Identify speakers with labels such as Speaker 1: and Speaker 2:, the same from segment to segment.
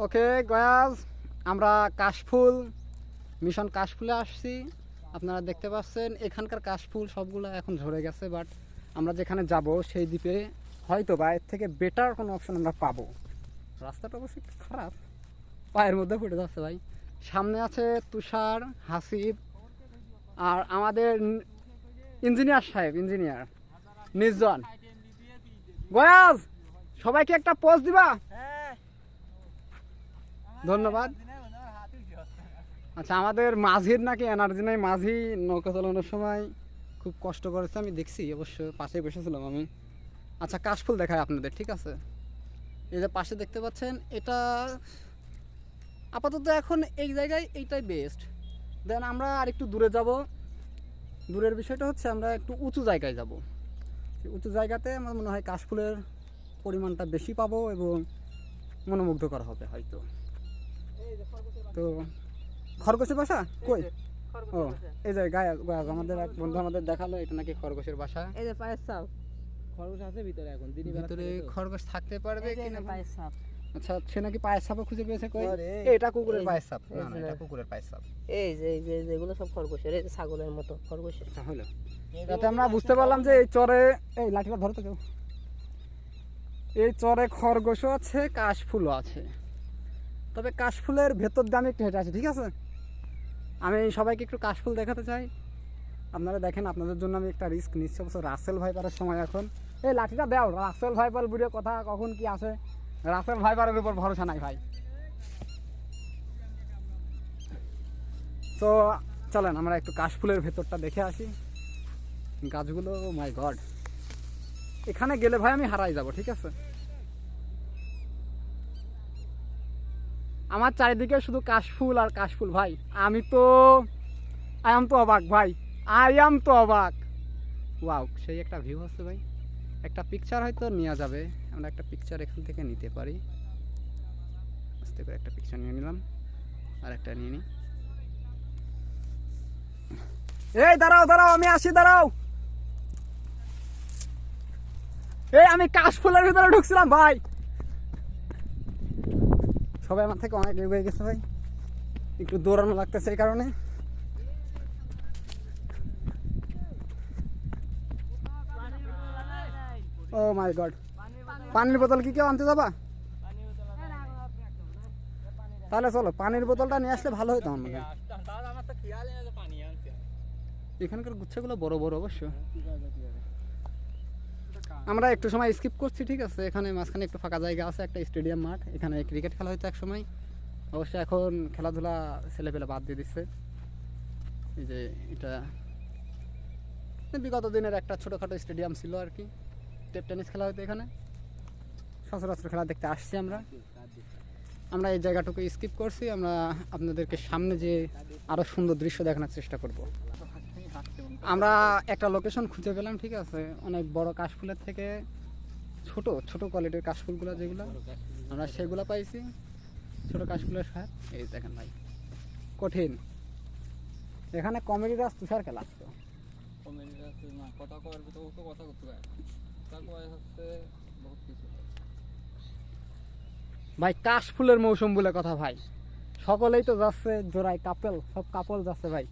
Speaker 1: ওকে গয়াজ, আমরা কাশফুল মিশন কাশফুলে আসছি। আপনারা দেখতে পাচ্ছেন এখানকার কাশফুল সবগুলো এখন ঝরে গেছে, বাট আমরা যেখানে যাব সেই দ্বীপে হয়তো বা এর থেকে বেটার কোনো অপশন আমরা পাবো। রাস্তাটা অবশ্যই একটু খারাপ, পায়ের মধ্যে পড়ে যাচ্ছে ভাই। সামনে আছে তুষার, হাসিব আর আমাদের ইঞ্জিনিয়ার সাহেব, ইঞ্জিনিয়ার নির্জন। গয়াজ, সবাইকে একটা পোজ দিবা? ধন্যবাদ। আচ্ছা, আমাদের মাঝির নাকি এনার্জি নেই, মাঝি নৌকা চালানোর সময় খুব কষ্ট করেছে, আমি দেখছি, অবশ্য পাশে বসেছিলাম আমি। আচ্ছা, কাশফুল দেখায় আপনাদের, ঠিক আছে? এই যে পাশে দেখতে পাচ্ছেন, এটা আপাতত এখন এই জায়গায় এইটাই বেস্ট। দেন আমরা আর একটু দূরে যাব। দূরের বিষয়টা হচ্ছে আমরা একটু উঁচু জায়গায় যাব। উঁচু জায়গাতে আমার মনে হয় কাশফুলের পরিমাণটা বেশি পাবো এবং মনোমুগ্ধকর হবে হয়তো। তো খরগোশের বাসা কই? ও, এই যে গায়ে আমাদের এক বন্ধু আমাদের দেখালো, এটা নাকি খরগোশের বাসা।
Speaker 2: এই যে পায়ের ছাপ, খরগোশ আছে ভিতরে। এখন
Speaker 1: ভিতরে খরগোশ থাকতে পারবে কিনা
Speaker 2: পায়ের ছাপ।
Speaker 1: আচ্ছা, সে নাকি পায়ের ছাপও খুঁজে পেয়েছে। কই? এটা কুকুরের পায়ের ছাপ। না না, এটা কুকুরের পায়ের ছাপ।
Speaker 2: এই যে যেগুলো সব খরগোশের, এই ছাগলের মতো খরগোশের।
Speaker 1: আচ্ছা, হলো। তাতে আমরা বুঝতে পারলাম যে এই চরে, এই লাঠিটা ধরো তো কেউ, এই চরে খরগোশও আছে, কাশফুলও আছে। তবে কাশফুলের ভেতর দিয়ে আমি একটু হেঁটে আছি, ঠিক আছে? আমি সবাইকে একটু কাশফুল দেখাতে চাই। আপনারা দেখেন, আপনাদের জন্য আমি একটা রিস্ক নিচ্ছি। অবশ্য রাসেল ভাইপারের সময় এখন। এই লাঠিটা দাও, রাসেল ভাইপার বুড়ির কথা কখন কি আসে, রাসেল ভাইপারের উপর ভরসা নাই ভাই। তো চলেন আমরা একটু কাশফুলের ভেতরটা দেখে আসি। গাছগুলো, মাই গড, এখানে গেলে ভাই আমি হারাই যাব, ঠিক আছে? আমার চারিদিকে শুধু কাশফুল আর কাশফুল ভাই। আমি তো আই এম তো অবাক ভাই, আই এম তো অবাক। ওয়াও, সেই একটা ভিউ হচ্ছে ভাই। একটা পিকচার হয়তো নেওয়া যাবে, আমরা একটা পিকচার এখান থেকে নিতে পারি। আস্তে করে একটা পিকচার নিয়ে নিলাম, আর একটা নিয়ে নিই। এই দাঁড়াও দাঁড়াও, আমি আসি, দাঁড়াও। এই আমি কাশফুলের ভিতরে ঢুকছিলাম ভাই। সবাই আমার থেকে অনেক এগিয়ে গেছে ভাই, একটু দৌড়ানো লাগতেছে এই কারণে। ও মাই গড, পানির বোতল কি কেউ আনতে যাবা? তাহলে চলো, পানির বোতলটা নিয়ে আসলে ভালো হতো আমার মনে হয়। এখানকার গুচ্ছাগুলো বড় বড় অবশ্য। আমরা একটু সময় স্কিপ করছি, ঠিক আছে? এখানে মাঝখানে একটু ফাঁকা জায়গা আছে, একটা স্টেডিয়াম মাঠ, এখানে ক্রিকেট খেলা হতো এক সময়। অবশ্য এখন খেলাধুলা ছেলেপেলে বাদ দিয়ে দিচ্ছে। এই যে এটা বিগত দিনের একটা ছোটোখাটো স্টেডিয়াম ছিল আর কি, টেপ টেনিস খেলা হতো এখানে। সচরাচর খেলা দেখতে আসছি আমরা। আমরা এই জায়গাটুকু স্কিপ করছি, আমরা আপনাদেরকে সামনে যে আরও সুন্দর দৃশ্য দেখানোর চেষ্টা করব। আমরা একটা লোকেশন খুঁজে পেলাম, ঠিক আছে? অনেক বড় কাশফুলের থেকে ছোট ছোট কোয়ালিটির কাশফুলগুলো যেগুলো, আমরা সেগুলো পাইছি। ছোট কাশফুলের স্বাদ এই দেখেন ভাই, কঠিন। এখানে কমেডি রাস তুষার খেলা তো ভাই, কাশফুলের মৌসুম বলে কথা ভাই। সকলেই তো যাচ্ছে জোড়ায়, কাপল, সব কাপল যাচ্ছে ভাই।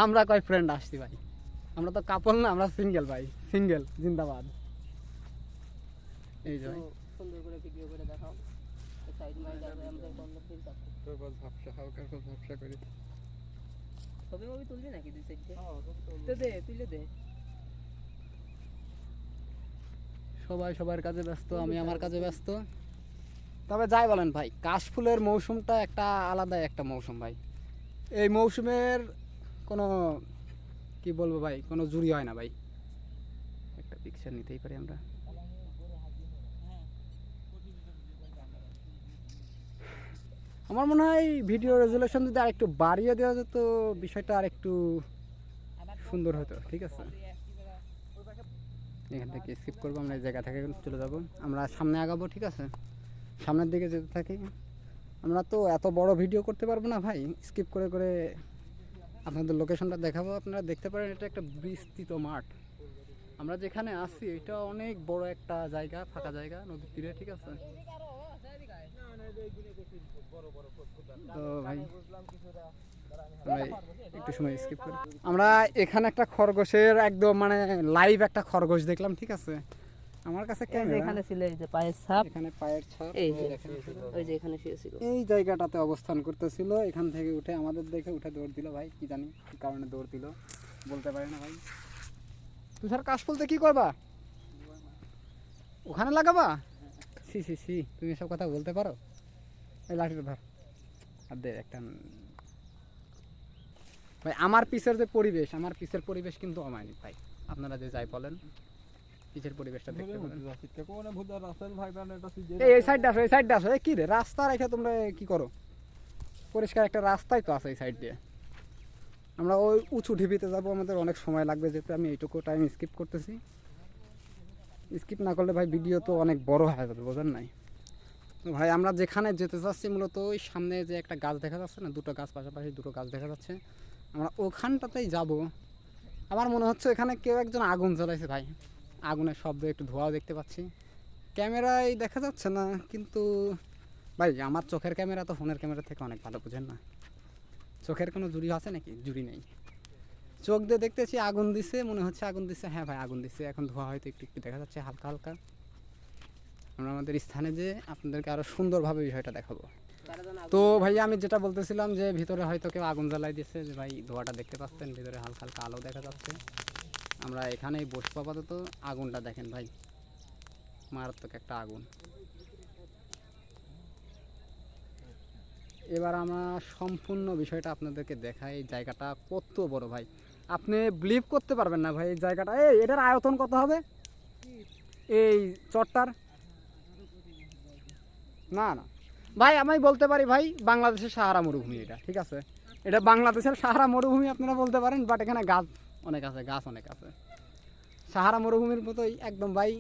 Speaker 1: আমরা কয় ফ্রেন্ড আসছি ভাই, আমরা তো কাপল না, আমরা সিঙ্গেল ভাই, সিঙ্গেল জিন্দাবাদ। এই যে
Speaker 2: সুন্দর করে ভিডিও করে দেখাও। সাইড মাইড আছে, আমরা বন্ধ ফিল করতে তো বল ঝাপসা, হালকা করে ঝাপসা করি। ছবি মুভি তুলবি নাকি দুই সাইড দিয়ে? তো দে, তুলে দে।
Speaker 1: সবাই সবার কাজে ব্যস্ত, আমি আমার কাজে ব্যস্ত। তবে যাই বলেন ভাই, কাশফুলের মৌসুমটা একটা আলাদা একটা মৌসুম ভাই। এই মৌসুমের কোনো কি বলবো ভাই, কোনো জুড়ি হয় না ভাই। একটা পিকচার নিতেই পারি আমরা। আমার মনে হয় ভিডিও রেজুলেশন যদি আর একটু বাড়িয়ে দেওয়া যেত, বিষয়টা আর একটু সুন্দর হতো, ঠিক আছে? এখান থেকে স্কিপ করবো, আমরা এই জায়গা থেকে চলে যাব, আমরা সামনে আগাবো, ঠিক আছে? সামনের দিকে যেতে থাকি। আমরা তো এত বড় ভিডিও করতে পারবো না ভাই, স্কিপ করে করে আপনাদের লোকেশনটা দেখাবো। আপনারা দেখতে পারেন, এটা একটা বিস্তৃত মাঠ। আমরা যেখানে আছি এটা অনেক বড় একটা জায়গা, ফাঁকা জায়গা, নদীর তীরে, ঠিক আছে? তো ভাই আমরা একটু সময় স্কিপ করি। আমরা এখানে একটা খরগোশের একদম মানে লাইভ একটা খরগোশ দেখলাম, ঠিক আছে। আমার কাছে ক্যামেরা
Speaker 2: এখানে ছিল এই যে পায়ের ছাপ,
Speaker 1: এখানে পায়ের ছাপ,
Speaker 2: এই যে ওই যে এখানে শুয়েছিল,
Speaker 1: এই জায়গাটাতে অবস্থান করতেছিল। এখান থেকে উঠে আমাদের দেখে উঠে দৌড় দিল ভাই, কি জানি কি কারণে দৌড় দিল বলতে পারি না ভাই। তুষার কাশফুলতে কি করবা, ওখানে লাগাবা? সি সি সি, তুমি এসব কথা বলতে পারো? এই লাঠিটা ধর আর দে একটা। ভাই আমার পিছের যে পরিবেশ, আমার পিছের পরিবেশ কিন্তু অমায়িক ভাই। আপনারা যে যাই বলেন, পিছের পরিবেশটা দেখতে পারেন। এই সাইডটা আসো, এই সাইডটা আসো। কি রে রাস্তা রেখে তোমরা কি করো? পরিষ্কার একটা রাস্তাই তো আছে এই সাইড দিয়ে। আমরা ওই উঁচু ঢিবিতে যাবো, আমাদের অনেক সময় লাগবে যেতে। আমি এইটুকু টাইম স্কিপ করতেছি। স্কিপ না করলে ভাই ভিডিও তো অনেক বড় হয়ে যাবে, বোঝেন নাই? তো ভাই আমরা যেখানে যেতে চাচ্ছি মূলত ওই সামনে যে একটা গাছ দেখা যাচ্ছে না, দুটো গাছ পাশাপাশি দুটো গাছ দেখা যাচ্ছে, আমরা ওখানটাতেই যাব। আমার মনে হচ্ছে এখানে কেউ একজন আগুন জ্বালাইছে ভাই। আগুনের শব্দ, একটু ধোঁয়াও দেখতে পাচ্ছি। ক্যামেরায় দেখা যাচ্ছে না, কিন্তু ভাই আমার চোখের ক্যামেরা তো ফোনের ক্যামেরা থেকে অনেক ভালো, বুঝেন না? চোখের কোনো জুড়ি আছে নাকি? জুড়ি নেই। চোখ দিয়ে দেখতেছি আগুন দিছে, মনে হচ্ছে আগুন দিছে। হ্যাঁ ভাই আগুন দিছে। এখন ধোঁয়া হয়তো একটু একটু দেখা যাচ্ছে হালকা হালকা। আমরা আমাদের স্থানে যে আপনাদেরকে আরও সুন্দরভাবে বিষয়টা দেখাবো। তো ভাই আমি যেটা বলতেছিলাম যে ভিতরে হয়তো কেউ আগুন জ্বালাই দিচ্ছে, যে ভাই ধোঁয়াটা দেখতে পাচ্ছেন, ভিতরে হালকা হালকা আলো দেখা যাচ্ছে। আমরা এখানেই বসবো আপাতত। আগুনটা দেখেন ভাই, মারাত্মক একটা আগুন। এবার আমরা সম্পূর্ণ বিষয়টা আপনাদেরকে দেখাই। এই জায়গাটা কত বড় ভাই, আপনি বিলিভ করতে পারবেন না ভাই এই জায়গাটা। এই এটার আয়তন কত হবে এই চটটার? না না ভাই, আমি বলতে পারি ভাই বাংলাদেশের সাহারা মরুভূমি এটা, ঠিক আছে। এটা বাংলাদেশের সাহারা মরুভূমি আপনারা বলতে পারেন, বাট এখানে গাছ অনেক আছে, গাছ অনেক আছে। সাহারা মরুভূমির মতোই একদম ভাই।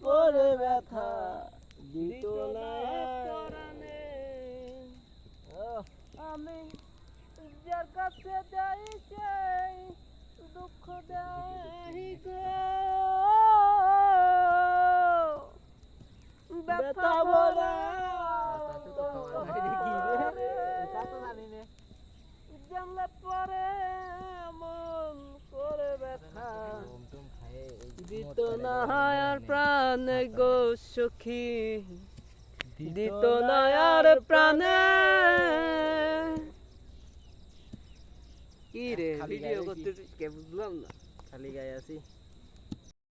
Speaker 2: করে ব্যথা দিত না পরাণে, আমি যার কাছে যাই সেই দুঃখ দেই গো, ব্যথা ভরা জানলে পরে মন করে ব্যথা দিত না আর প্রাণে গো সখী, দিত না আর প্রাণে। কি রে ভিডিও করতেছিস কে? বুঝলাম না, খালি গায়ে আছি।